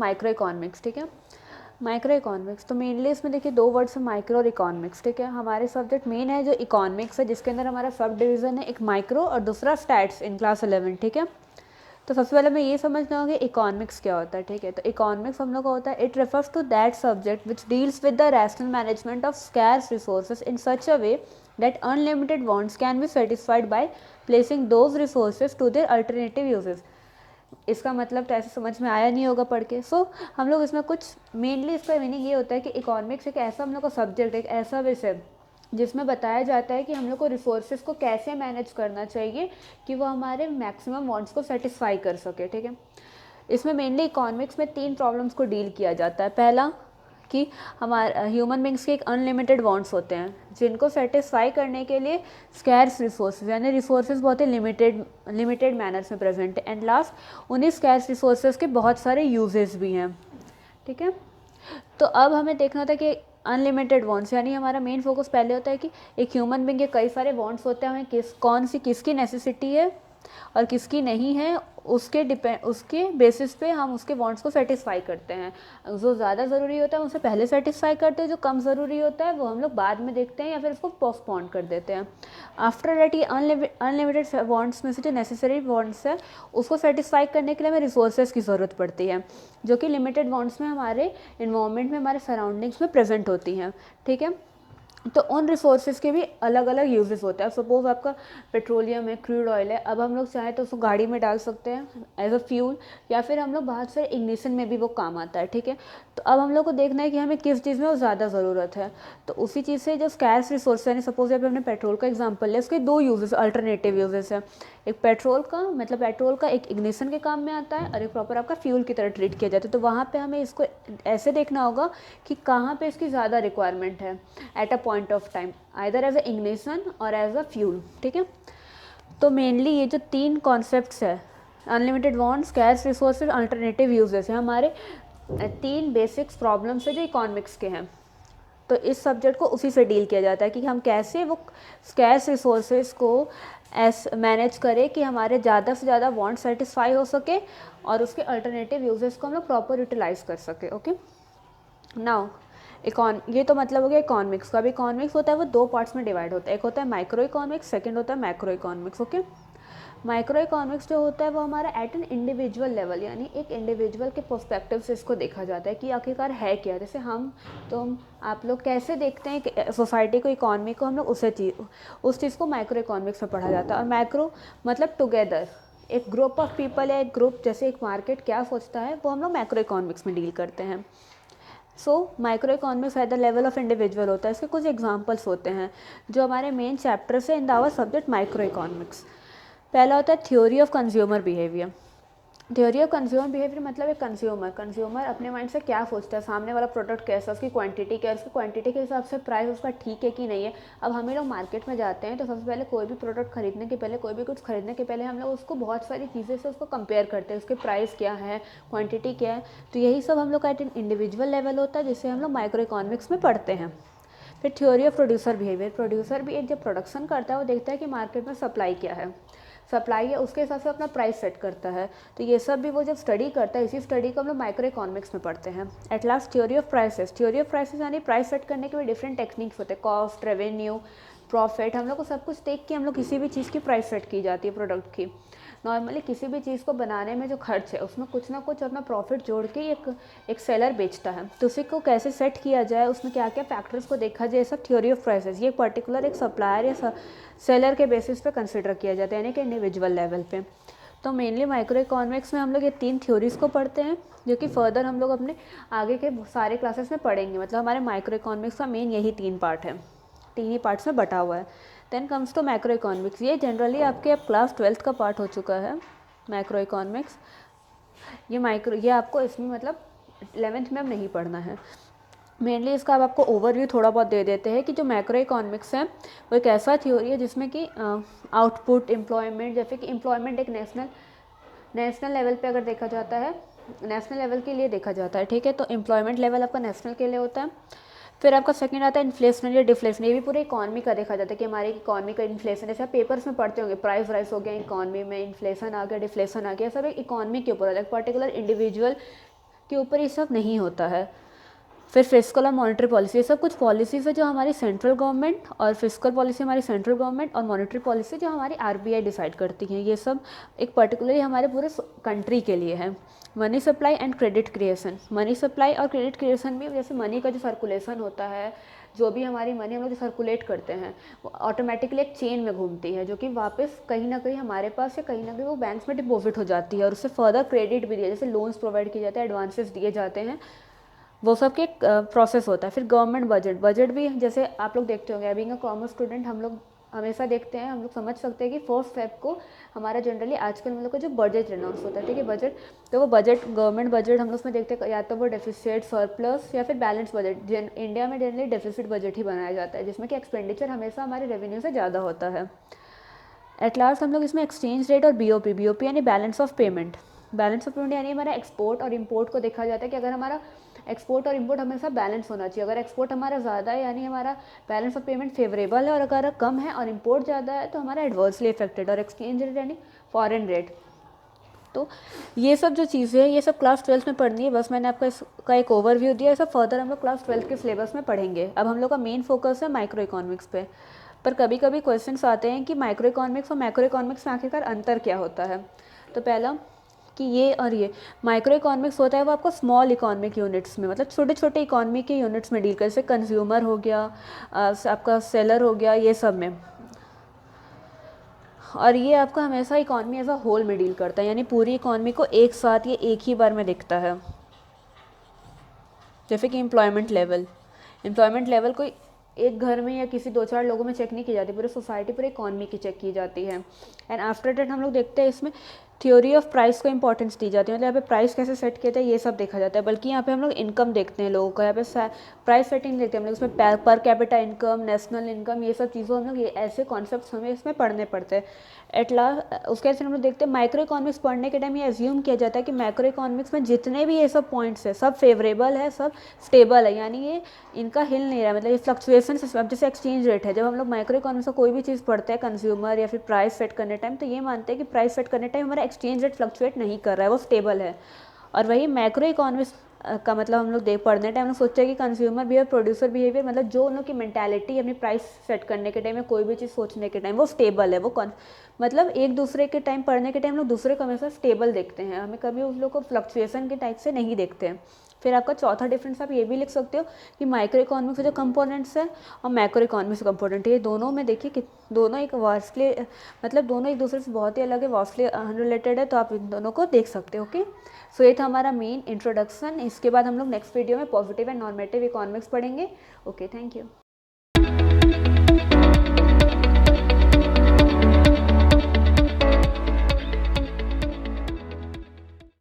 Micro economics, ठीक है। Micro economics, तो मेनली इसमें देखिए दो वर्ड्स है, माइक्रो और इकोनॉमिक्स, ठीक है। हमारे सब्जेक्ट मेन है जो इकोनॉमिक्स है, जिसके अंदर हमारा सब डिवीज़न है, एक माइक्रो और दूसरा स्टैट्स इन क्लास 11, ठीक है। तो सबसे पहले मैं ये समझना होगा इकोनॉमिक्स क्या होता है, ठीक है। तो इकोनॉमिक्स हम लोग का होता है, it refers to that subject which deals with the rational management of scarce resources in such a way that unlimited wants can be satisfied by placing those resources to their alternative uses. इसका मतलब तो ऐसे समझ में आया नहीं होगा पढ़ के। सो हम लोग इसमें कुछ मेनली इसका मीनिंग ये होता है कि इकोनॉमिक्स एक ऐसा हम लोग का सब्जेक्ट, एक ऐसा विषय जिसमें बताया जाता है कि हम लोग को रिसोर्सेज को कैसे मैनेज करना चाहिए कि वो हमारे मैक्सिमम वांट्स को सेटिस्फाई कर सके, ठीक है। इसमें मेनली इकोनॉमिक्स में 3 प्रॉब्लम्स को डील किया जाता है। पहला कि हमारे ह्यूमन बींग्स के एक अनलिमिटेड वांट्स होते हैं जिनको सेटिस्फाई करने के लिए स्कैर्स रिसोर्सेज यानी रिसोर्सेज बहुत ही लिमिटेड मैनर्स में प्रेजेंट है। एंड लास्ट, उन्हीं स्कैर्स रिसोर्सेज के बहुत सारे यूजेस भी हैं, ठीक है। तो अब हमें देखना होता है कि अनलिमिटेड वांट्स यानी हमारा मेन फोकस पहले होता है कि एक ह्यूमन बींग के कई सारे वांट्स होते हैं, हमें कौन सी किसकी नेसेसिटी है और किसकी नहीं है, उसके बेसिस पे हम उसके वांट्स को सेटिस्फाई करते हैं। जो ज़्यादा ज़रूरी होता है उसे पहले सेटिस्फाई करते हैं, जो कम ज़रूरी होता है वो हम लोग बाद में देखते हैं या फिर उसको पोस्टपोन कर देते हैं। आफ्टर दैट ये अनलिमिटेड वांट्स में से जो नेसेसरी वांट्स है उसको सेटिस्फाई करने के लिए हमें रिसोर्सेज की ज़रूरत पड़ती है, जो कि लिमिटेड वांट्स में हमारे इन्वायरमेंट में, हमारे सराउंडिंग्स में प्रेजेंट होती हैं, ठीक है। तो उन रिसोर्सेज के भी अलग अलग यूजेस होते हैं। सपोज आपका पेट्रोलियम है, क्रूड ऑयल है, अब हम लोग चाहें तो उसको गाड़ी में डाल सकते हैं एज अ फ्यूल, या फिर हम लोग बाहर से इग्निशन में भी वो काम आता है, ठीक है। तो अब हम लोग को देखना है कि हमें किस चीज़ में वो ज़्यादा ज़रूरत है। तो उसी चीज़ से जो स्कैर्स रिसोर्स यानी सपोज अभी हमने पेट्रोल का एग्जाम्पल लिया, उसके 2 यूजेस अल्टरनेटिव यूजेस है। एक पेट्रोल का मतलब पेट्रोल का एक इग्निशन के काम में आता है और एक प्रॉपर आपका फ्यूल की तरह ट्रीट किया जाता है। तो वहाँ पे हमें इसको ऐसे देखना होगा कि कहाँ पे इसकी ज़्यादा रिक्वायरमेंट है at a point of time, either as a ignition और एज अ फ्यूल, ठीक है। तो मेनली ये जो 3 कॉन्सेप्ट्स है, unlimited wants, scarce resources, alternative uses है, हमारे 3 बेसिक्स प्रॉब्लम्स है जो इकोनॉमिक्स के हैं। तो इस सब्जेक्ट को उसी से डील किया जाता है कि हम कैसे वो स्कैर्स रिसोर्सेज को मैनेज करें कि हमारे ज़्यादा से ज़्यादा वांट सेटिस्फाई हो सके और उसके अल्टरनेटिव यूजेस को हम लोग प्रॉपर यूटिलाइज कर सके, ओके। नाउ ये तो मतलब हो गया इकोनॉमिक्स का। अब इकोनॉमिक्स होता है वो 2 पार्ट्स में डिवाइड होता है, एक होता है माइक्रो इकोनॉमिक्स, सेकंड होता है macro economics, okay. Micro economics जो होता है वो हमारा एट एन इंडिविजुअल लेवल यानी एक इंडिविजुअल के पर्सपेक्टिव से इसको देखा जाता है कि आखिरकार है क्या। जैसे हम तुम आप लोग कैसे देखते हैं कि सोसाइटी को, इकोनॉमी को, हम लोग उस चीज़ को माइक्रो इकोनॉमिक्स में पढ़ा जाता है। और मैक्रो मतलब टुगेदर, एक ग्रुप ऑफ पीपल या एक ग्रुप, जैसे एक मार्केट क्या सोचता है वो हम लोग मैक्रो इकोनॉमिक्स में डील करते हैं। So micro economics at the level of individual होता है। इसके कुछ एग्जांपल्स होते हैं जो हमारे मेन चैप्टर से in our subject micro economics. पहला होता है theory of consumer behaviour. Theory of consumer behaviour मतलब एक कंज्यूमर अपने माइंड से क्या सोचता है, सामने वाला प्रोडक्ट कैसा है, उसकी क्वांटिटी क्या है, उसकी क्वांटिटी के हिसाब से प्राइस उसका ठीक है कि नहीं है। अब हम लोग मार्केट में जाते हैं तो सबसे पहले कोई भी प्रोडक्ट खरीदने के पहले, कोई भी कुछ खरीदने के पहले हम लोग उसको बहुत सारी चीज़ें से उसको कंपेयर करते हैं, उसके प्राइस क्या है, क्वान्टिटी क्या है। तो यही सब हम लोग का एट एन इंडिविजुअल लेवल होता है जिसे हम लोग माइक्रो इकोनॉमिक्स में पढ़ते हैं। फिर theory of producer behaviour, producer भी एक जब प्रोडक्शन करता है वो देखता है कि मार्केट में सप्लाई क्या है, सप्लाई है उसके हिसाब से अपना प्राइस सेट करता है। तो ये सब भी वो जब स्टडी करता है, इसी स्टडी को हम लोग माइक्रो इकोनॉमिक्स में पढ़ते हैं। At last theory of prices, theory of prices यानी प्राइस सेट करने के भी डिफरेंट टेक्निक्स होते हैं, कॉस्ट, रेवेन्यू, प्रॉफिट। हम लोग को सब कुछ देख के हम लोग किसी भी चीज़ की प्राइस सेट की जाती है प्रोडक्ट की। नॉर्मली किसी भी चीज़ को बनाने में जो खर्च है उसमें कुछ ना कुछ अपना प्रॉफिट जोड़ के एक सेलर बेचता है। तो उसी को कैसे सेट किया जाए, उसमें क्या क्या फैक्टर्स को देखा जाए, सब थ्योरी ऑफ प्राइसेस। ये पर्टिकुलर एक सप्लायर या सेलर के बेसिस पे कंसिडर किया जाता है यानी कि इंडिविजुअल लेवल पे। तो मेनली माइक्रो इकोनॉमिक्स में हम लोग ये 3 थ्योरीज को पढ़ते हैं जो कि फर्दर हम लोग अपने आगे के सारे क्लासेस में पढ़ेंगे। मतलब हमारे माइक्रो इकोनॉमिक्स का मेन यही 3 पार्ट है, 3 ही पार्ट्स में बटा हुआ है। Then comes to macro economics. ये जनरली आपके अब क्लास 12th का पार्ट हो चुका है मैक्रो इकोनॉमिक्स। ये आपको इसमें मतलब 11th में अब नहीं पढ़ना है। मेनली इसका अब आपको ओवरव्यू थोड़ा बहुत दे देते हैं कि जो मैक्रो इकोनॉमिक्स है वो एक ऐसा थ्योरी है जिसमें कि आउटपुट, एम्प्लॉयमेंट, जैसे कि एम्प्लॉयमेंट एक नेशनल लेवल पे अगर देखा जाता है, नेशनल लेवल के लिए देखा जाता है, ठीक है। तो एम्प्लॉयमेंट लेवल आपका नेशनल के लिए होता है। फिर आपका सेकंड आता है इन्फ्लेशन या डिफ्लेशन। ये भी पूरे इकोनॉमी का देखा जाता है कि हमारी इकोनॉमी का इन्फ्लेशन, जैसे आप पेपर्स में पढ़ते होंगे, प्राइस राइस हो गया इकोनॉमी में, इन्फ्लेशन आ गया, डिफ्लेशन आ गया, सब एक इकोनॉमी के ऊपर होता है, पर्टिकुलर इंडिविजुअल के ऊपर ये सब नहीं होता है। फिर फिस्कल और मॉनेटरी पॉलिसी, ये सब कुछ पॉलिसीज़ है जो हमारी सेंट्रल गवर्नमेंट, और फिस्कल पॉलिसी हमारी सेंट्रल गवर्नमेंट, और मॉनेटरी पॉलिसी जो हमारी आरबीआई डिसाइड करती है। ये सब एक पर्टिकुलरली हमारे पूरे कंट्री के लिए है। Money supply and credit creation, money supply और क्रेडिट क्रिएशन भी, जैसे मनी का जो सर्कुलेशन होता है, जो भी हमारी मनी हम लोग जो सर्कुलेट करते हैं वो ऑटोमेटिकली एक चेन में घूमती है, जो कि वापस कहीं ना कहीं हमारे पास या कहीं ना कहीं वो बैंक्स में डिपॉजिट हो जाती है, और उससे फर्दर क्रेडिट भी दिया, जैसे लोन्स प्रोवाइड किए जाते हैं, एडवांसेस दिए जाते हैं, वो सब के प्रोसेस होता है। फिर गवर्नमेंट बजट, बजट भी जैसे आप लोग देखते होंगे, बीइंग अ कॉमर्स स्टूडेंट हम लोग हमेशा देखते हैं, हम लोग समझ सकते हैं कि 1 फेब को हमारा जनरली आजकल हम लोग का जो बजट अनाउंस होता है, ठीक है, बजट, तो वो बजट गवर्नमेंट बजट हम लोग उसमें देखते हैं, या तो वो डेफिसिट, सरप्लस या फिर बैलेंस बजट। इंडिया में जनरली डेफिसिट बजट ही बनाया जाता है, जिसमें कि एक्सपेंडिचर हमेशा हमारे रेवेन्यू से ज़्यादा होता है। एट लास्ट हम लोग इसमें एक्सचेंज रेट और बीओपी, बीओपी यानी balance of payment, balance of payment यानी हमारा एक्सपोर्ट और इम्पोर्ट को देखा जाता है कि अगर हमारा एक्सपोर्ट और इंपोर्ट हमेशा बैलेंस होना चाहिए। अगर एक्सपोर्ट हमारा ज़्यादा है यानी हमारा बैलेंस ऑफ पेमेंट फेवरेबल है, और अगर कम है और इंपोर्ट ज़्यादा है तो हमारा एडवर्सली इफेक्टेड। और एक्सचेंज रेट यानी फॉरेन रेट। तो ये सब जो चीज़ें हैं ये सब क्लास 12 में पढ़नी है। बस मैंने आपको इसका एक ओवरव्यू दिया, ये सब फर्दर हम लोग क्लास 12 के सिलेबस में पढ़ेंगे। अब हम लोग का मेन फोकस है माइक्रो इकोनॉमिक्स पे, पर कभी कभी क्वेश्चंस आते हैं कि माइक्रो इकोनॉमिक्स और मैक्रो इकोनॉमिक्स में आखिरकार अंतर क्या होता है। तो पहला कि ये और ये माइक्रो इकोनॉमिक्स होता है वो आपको स्मॉल इकोनॉमिक यूनिट्स में, मतलब छोटे छोटे इकोनॉमी के यूनिट्स में डील कर, जैसे कंज्यूमर हो गया, आपका सेलर हो गया, ये सब में। और ये आपका हमेशा इकॉनमी एज अ होल में डील करता है, यानी पूरी इकॉनमी को एक साथ ये एक ही बार में दिखता है। जैसे कि एम्प्लॉयमेंट लेवल कोई एक घर में या किसी 2-4 लोगों में चेक नहीं की जाती, पूरी सोसाइटी पूरी इकॉनमी की चेक की जाती है। एंड आफ्टर डेट हम लोग देखते हैं इसमें थ्योरी ऑफ प्राइस को इंपॉर्टेंस दी जाती है, मतलब यहाँ पे प्राइस कैसे सेट किया जाता है ये सब देखा जाता है। बल्कि यहाँ पे हम लोग इनकम देखते हैं लोगों का, यहाँ पे प्राइस सेटिंग देखते हैं हम लोग, इसमें per capita income, national income, ये सब चीज़ों हम लोग, ये ऐसे कॉन्सेप्ट्स हमें इसमें पढ़ने पड़ते हैं। एट लास्ट उसके ऐसे हम लोग देखते हैं माइक्रो इकोनॉमिक्स पढ़ने के टाइम ये एज्यूम किया जाता है कि माइक्रो इकोनॉमिक्स में जितने भी ये सब पॉइंट्स है सब फेवरेबल है, सब स्टेबल है, यानी ये इनका हिल नहीं रहा है, मतलब ये फ्लक्चुएशन। अब जैसे एक्सचेंज रेट है, जब हम लोग माइक्रो इकोनॉमिक्स का कोई भी चीज़ पढ़ते हैं कंज्यूमर या फिर प्राइस सेट करने टाइम, तो ये मानते हैं कि प्राइस सेट करने टाइम हमारा एक्सचेंज रेट फ्लक्चुएट नहीं कर रहा है, वो स्टेबल है। और वही मैक्रो इकोनॉमिक्स का मतलब हम लोग पढ़ने टाइम लोग सोचते हैं कि कंज्यूमर बिहेवियर, प्रोड्यूसर बिहेवियर, मतलब जो उन लोग की मेंटालिटी अपनी प्राइस सेट करने के टाइम में कोई भी चीज़ सोचने के टाइम वो स्टेबल है, वो मतलब एक दूसरे के टाइम पढ़ने के टाइम लोग दूसरे को हमेशा स्टेबल देखते हैं, हमें कभी उस लोग को फ्लक्चुएशन के टाइप से नहीं देखते हैं। फिर आपका चौथा डिफरेंस आप ये भी लिख सकते हो कि माइक्रो इकोनॉमिक्स के जो कंपोनेंट्स हैं और मैक्रो इकोनॉमिक्स कंपोनेंट है, ये दोनों में देखिए कि दोनों एक वास्टली, मतलब दोनों एक दूसरे से बहुत ही अलग है, वास्टली अनरिलेटेड है, तो आप इन दोनों को देख सकते हो। ओके, सो ये था हमारा मेन इंट्रोडक्शन। इसके बाद हम लोग नेक्स्ट वीडियो में पॉजिटिव एंड नॉर्मेटिव इकोनॉमिक्स पढ़ेंगे। Okay, thank you.